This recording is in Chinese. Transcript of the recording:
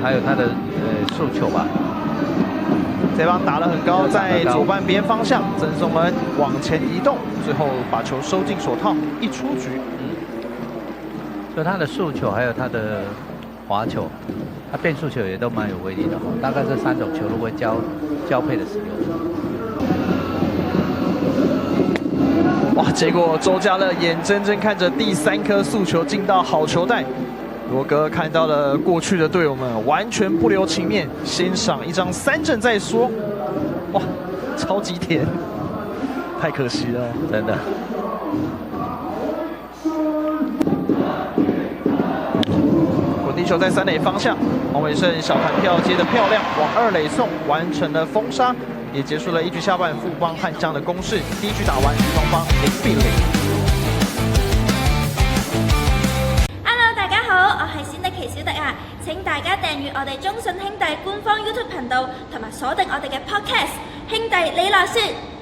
还有他的速球吧。这棒打得很高，在左半边方向，曾颂恩往前移动，最后把球收进手套，一出局。所以他的速球还有他的滑球，他变速球也都蛮有威力的。大概这3种球路会交配的使用。哇！结果周家乐眼睁睁看着第3颗速球进到好球带。罗哥看到了过去的队友们完全不留情面，先赏一张3振再说。哇，超级甜，太可惜了，真的。滚地球在3垒方向，黄伟胜小弹跳接得漂亮，往2垒送，完成了封杀，也结束了1局下半富邦悍将的攻势。第1局打完，双方0比0。我係冼力奇小迪啊！請大家訂閱我哋中信兄弟官方 YouTube 頻道，同埋鎖定我哋嘅 Podcast。兄弟，你來說。